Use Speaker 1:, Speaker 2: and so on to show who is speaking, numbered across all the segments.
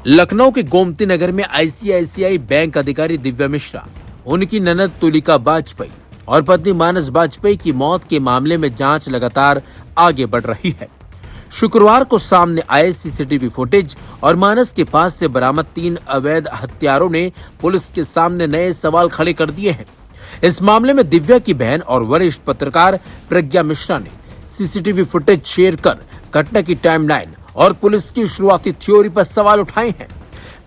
Speaker 1: लखनऊ के गोमती नगर में ICICI bank अधिकारी दिव्या मिश्रा, उनकी ननद तुलिका वाजपेयी और पत्नी मानस वाजपेयी की मौत के मामले में जांच लगातार आगे बढ़ रही है। शुक्रवार को सामने आए सीसीटीवी फुटेज और मानस के पास से बरामद 3 अवैध हथियारों ने पुलिस के सामने नए सवाल खड़े कर दिए हैं। इस मामले में दिव्या की बहन और वरिष्ठ पत्रकार प्रज्ञा मिश्रा ने सीसीटीवी फुटेज शेयर कर घटना की टाइमलाइन और पुलिस की शुरुआती थ्योरी पर सवाल उठाए हैं।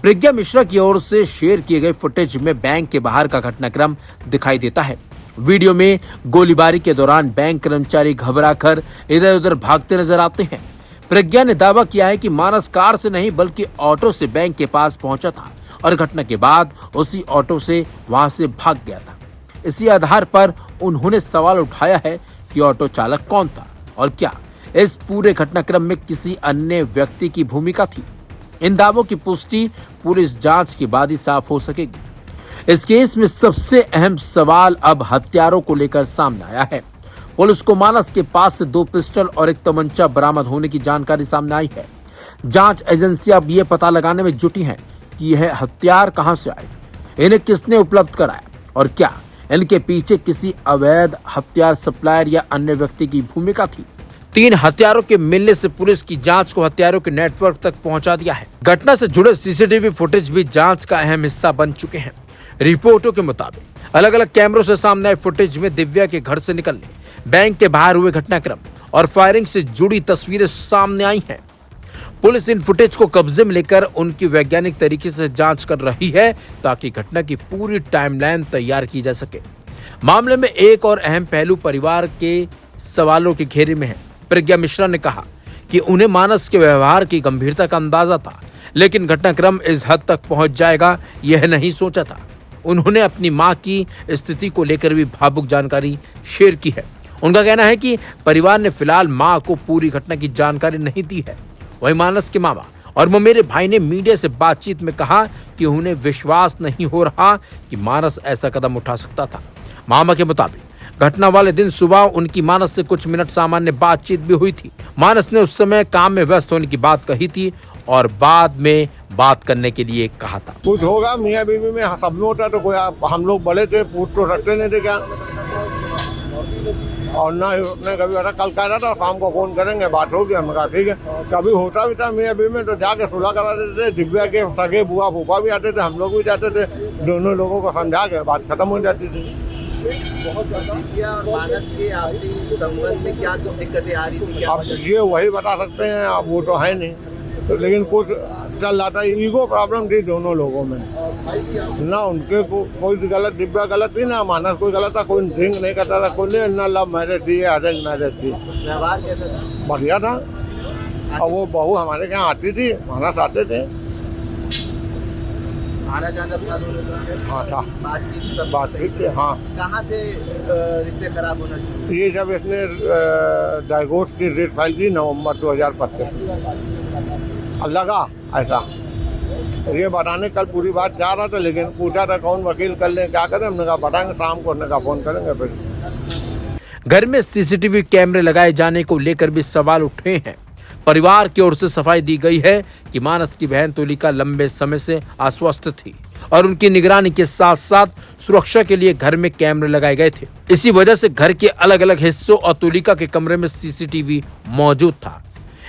Speaker 1: प्रज्ञा मिश्रा की ओर से शेयर किए गए फुटेज में बैंक के बाहर का घटनाक्रम दिखाई देता है। वीडियो में गोलीबारी के दौरान बैंक कर्मचारी घबराकर इधर उधर भागते नजर आते हैं। प्रज्ञा ने दावा किया है कि मानस कार से नहीं बल्कि ऑटो से बैंक के पास पहुंचा था और घटना के बाद उसी ऑटो से वहां से भाग गया था। इसी आधार पर उन्होंने सवाल उठाया है कि ऑटो चालक कौन था और क्या इस पूरे घटनाक्रम में किसी अन्य व्यक्ति की भूमिका थी। इन दावों की पुष्टि पुलिस जांच के बाद ही साफ हो सकेगी। इस केस में सबसे अहम सवाल अब हथियारों को लेकर सामने आया है। पुलिस को मानस के पास से 2 पिस्टल और एक तमंचा बरामद होने की जानकारी सामने आई है। जांच एजेंसियां अब ये पता लगाने में जुटी हैं कि यह हथियार कहां से आए, इन्हें किसने उपलब्ध कराया और क्या इनके पीछे किसी अवैध हथियार सप्लायर या अन्य व्यक्ति की भूमिका थी। 3 हथियारों के मिलने से पुलिस की जांच को हथियारों के नेटवर्क तक पहुंचा दिया है। घटना से जुड़े सीसीटीवी फुटेज भी जांच का अहम हिस्सा बन चुके हैं। रिपोर्टों के मुताबिक अलग अलग कैमरों से सामने आए फुटेज में दिव्या के घर से निकलने, बैंक के बाहर हुए घटनाक्रम और फायरिंग से जुड़ी तस्वीरें सामने आई हैं। पुलिस इन फुटेज को कब्जे में लेकर उनकी वैज्ञानिक तरीके से जांच कर रही है ताकि घटना की पूरी टाइमलाइन तैयार की जा सके। मामले में एक और अहम पहलू परिवार के सवालों के घेरे में है। प्रज्ञा मिश्रा ने कहा कि उन्हें मानस के व्यवहार की गंभीरता का अंदाजा था, लेकिन घटनाक्रम इस हद तक पहुंच जाएगा यह नहीं सोचा था। उन्होंने अपनी मां की स्थिति को लेकर भी भावुक जानकारी शेयर की है। उनका कहना है कि परिवार ने फिलहाल मां को पूरी घटना की जानकारी नहीं दी है। वहीं मानस के मामा और ममेरे भाई ने मीडिया से बातचीत में कहा कि उन्हें विश्वास नहीं हो रहा कि मानस ऐसा कदम उठा सकता था। मामा के मुताबिक घटना वाले दिन सुबह उनकी मानस से कुछ मिनट सामान्य बातचीत भी हुई थी। मानस ने उस समय काम में व्यस्त होने की बात कही थी और बाद में बात करने के लिए कहा था।
Speaker 2: कुछ होगा मियाँ बीवी में सब में होता तो कोई हम लोग बड़े थे, पूछ तो सकते नहीं थे क्या। और ना ही उसने कभी ऐसा कल कह रहा था शाम को फोन करेंगे, बात होगी। हमने कहा ठीक है। कभी होता भी था मियाँ बीवी में तो जाके सुलह करा देते थे। दिव्या के सगे बुआ फूफा भी आते थे, हम लोग भी जाते थे। दोनों लोगों को समझा के बात खत्म हो जाती थी।
Speaker 3: दिव्या और मानस के आपसी संबंध में क्या दिक्कतें आ रही थी?
Speaker 2: अब ये वही बता सकते हैं, अब वो तो है नहीं तो, लेकिन कुछ चल रहा था। ईगो प्रॉब्लम थी दोनों लोगों में ना। उनके कोई गलत, दिव्या गलत थी ना मानस कोई गलत था। कोई ड्रिंक नहीं करता था, कोई नहीं। ना लव मैरिज थी, अरेंज मैरिज थी।
Speaker 3: व्यवहार कैसा था?
Speaker 2: बढ़िया था। और वो बहू हमारे यहाँ आती थी, मानस आते थे,
Speaker 3: आना जाना था दोनों का?
Speaker 2: हाँ था, बातचीत थी। हाँ।
Speaker 3: कहाँ से रिश्ते खराब होना शुरू?
Speaker 2: ये जब इसने डाइवोर्स की रेट फाइल की नवंबर 2025 लगा ऐसा। ये बताने कल पूरी बात चाह रहा था, लेकिन पूछा था कौन वकील कर ले क्या करें। हमने कहा बताएंगे शाम को, का फोन करेंगे। फिर
Speaker 1: घर में सीसीटीवी कैमरे लगाए जाने को लेकर भी सवाल उठे हैं। परिवार की ओर से सफाई दी गई है कि मानस की बहन तुलिका लंबे समय से अस्वस्थ थी और उनकी निगरानी के साथ साथ सुरक्षा के लिए घर में कैमरे लगाए गए थे। इसी वजह से घर के अलग अलग हिस्सों और तुलिका के कमरे में सीसीटीवी मौजूद था।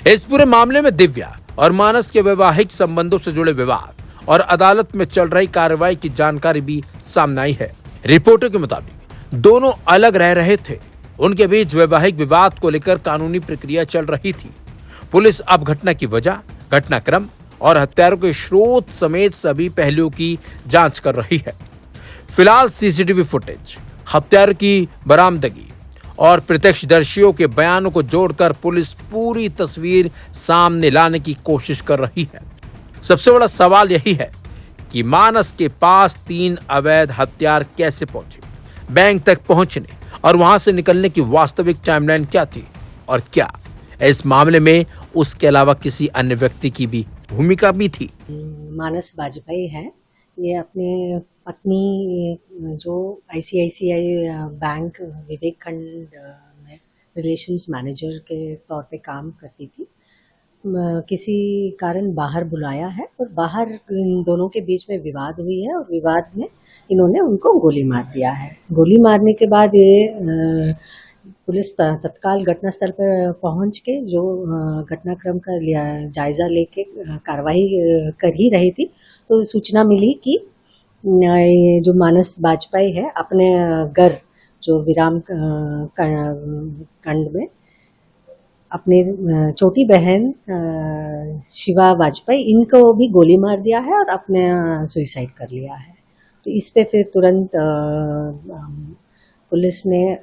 Speaker 1: इस पूरे मामले में दिव्या और मानस के वैवाहिक संबंधों से जुड़े विवाद और अदालत में चल रही कार्रवाई की जानकारी भी सामने आई है। रिपोर्टों के मुताबिक दोनों अलग रह रहे थे। उनके बीच वैवाहिक विवाद को लेकर कानूनी प्रक्रिया चल रही थी। पुलिस अब घटना की वजह, घटनाक्रम और हत्यारों के स्रोत समेत सभी पहलुओं की जांच कर रही है। फिलहाल सीसीटीवी फुटेज, हत्यारों की बरामदगी और प्रत्यक्षदर्शियों के बयानों को जोड़कर पुलिस पूरी तस्वीर सामने लाने की कोशिश कर रही है। सबसे बड़ा सवाल यही है कि मानस के पास 3 अवैध हथियार कैसे पहुंचे, बैंक तक पहुंचने और वहां से निकलने की वास्तविक टाइमलाइन क्या थी और क्या इस मामले में उसके अलावा किसी अन्य व्यक्ति की भी भूमिका भी थी।
Speaker 4: मानस वाजपेयी है। ये अपने पत्नी जो आईसीआईसीआई बैंक विवेक खंड में रिलेशंस मैनेजर के तौर पे काम करती थी, किसी कारण बाहर बुलाया है और बाहर इन दोनों के बीच में विवाद हुई है और विवाद में इन्होंने उनको गोली मार दिया है। गोली मारने के बाद ये पुलिस तत्काल घटनास्थल पर पहुंच के जो घटनाक्रम का जायजा लेके कार्रवाई कर ही रही थी, तो सूचना मिली कि ये जो मानस बाजपेयी है अपने घर जो विराम खंड में अपने छोटी बहन शिवा वाजपेयी इनको भी गोली मार दिया है और अपने सुसाइड कर लिया है। तो इस पे फिर तुरंत पुलिस ने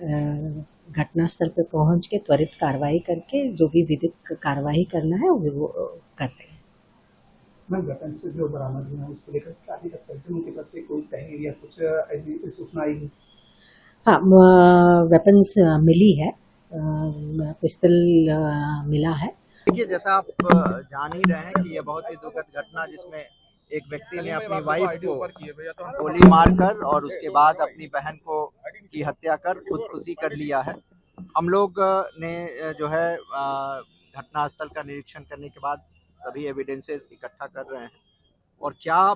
Speaker 4: घटनास्थल पे पहुंच के त्वरित कार्रवाई करके जो भी विधिक कार्रवाई करना है वो कर रहे हैं।
Speaker 5: मैम, वेपन से जो बरामद हुए हैं उसको लेकर क्या अभी तक उनके तरफ से कोई तहरीर या कुछ ऐसी सूचना आई है?
Speaker 3: हाँ,
Speaker 4: वेपन्स मिली है, पिस्टल मिला है।
Speaker 3: देखिए, जैसा आप जान ही रहे हैं कि यह बहुत ही दुखद घटना जिसमें एक व्यक्ति ने अपनी वाइफ को गोली मारकर और उसके बाद अपनी बहन को की हत्या कर खुदकुशी कर लिया है। हम लोग ने जो है घटनास्थल का निरीक्षण करने के बाद सभी एविडेंसेस इकट्ठा कर रहे हैं और क्या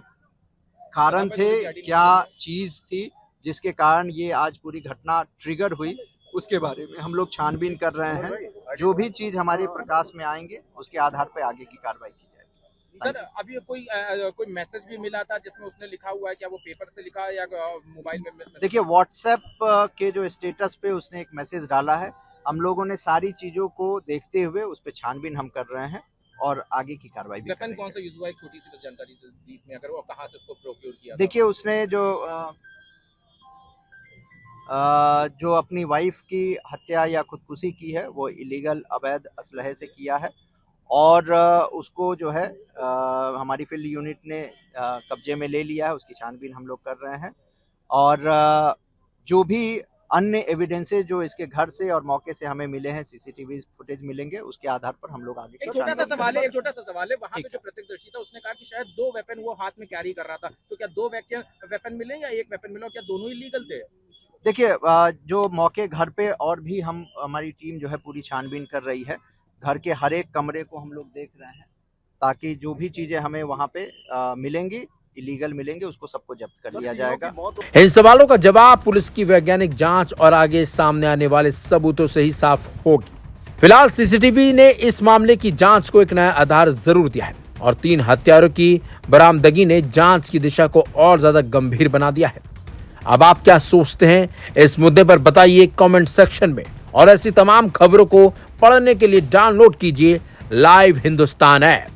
Speaker 3: कारण थे, क्या चीज़ थी जिसके कारण ये आज पूरी घटना ट्रिगर हुई, उसके बारे में हम लोग छानबीन कर रहे हैं। जो भी चीज़ हमारे प्रकाश में आएंगे उसके आधार पर आगे की कार्रवाई की जाएगी।
Speaker 6: सर, अभी कोई मैसेज भी मिला था जिसमें उसने लिखा हुआ है, क्या वो पेपर से लिखा है या मोबाइल में?
Speaker 3: देखिए, व्हाट्सएप के जो स्टेटस पे उसने एक मैसेज डाला है। हम लोगों ने सारी चीज़ों को देखते हुए उस पर छानबीन हम कर रहे हैं और आगे की कार्रवाई भी करेंगे।
Speaker 6: कौन सा यूज हुआ है, छोटी सी जानकारी दी में अगर, वो कहाँ से उसको प्रोक्योर किया?
Speaker 3: देखिए, उसने जो अपनी वाइफ की हत्या या खुदकुशी की है वो इलीगल अवैध असलहे से किया है और उसको जो है हमारी फील्ड यूनिट ने कब्जे में ले लिया है। उसकी छानबीन हम लोग कर रहे हैं और जो भी अन्य एविडेंसेस जो इसके घर से और मौके से हमें मिले हैं, सीसीटीवी फुटेज मिलेंगे, उसके आधार पर हम लोग आगे
Speaker 6: एक छोटा सा सवाल है वहाँ पे जो प्रत्यक्षदर्शी था उसने कहा कि शायद 2 वेपन वो हाथ में कैरी कर रहा था, तो क्या 2 वेपन मिले या 1 वेपन मिला, क्या दोनों इलीगल थे?
Speaker 3: देखिए, जो मौके घर पे और भी हमारी टीम जो है पूरी छानबीन कर रही है। घर के हर एक कमरे को हम लोग देख रहे हैं ताकि जो भी चीजें हमें वहाँ पे मिलेंगी, इलीगल मिलेंगे, उसको सबको जब्त कर लिया जाएगा।
Speaker 1: इन सवालों का जवाब पुलिस की वैज्ञानिक जांच और आगे सामने आने वाले सबूतों से ही साफ होगी। फिलहाल सीसीटीवी ने इस मामले की जांच को एक नया आधार जरूर दिया है और 3 हत्यारों की बरामदगी ने जांच की दिशा को और ज्यादा गंभीर बना दिया है। अब आप क्या सोचते हैं इस मुद्दे पर बताइए कमेंट सेक्शन में और ऐसी तमाम खबरों को पढ़ने के लिए डाउनलोड कीजिए लाइव हिंदुस्तान ऐप।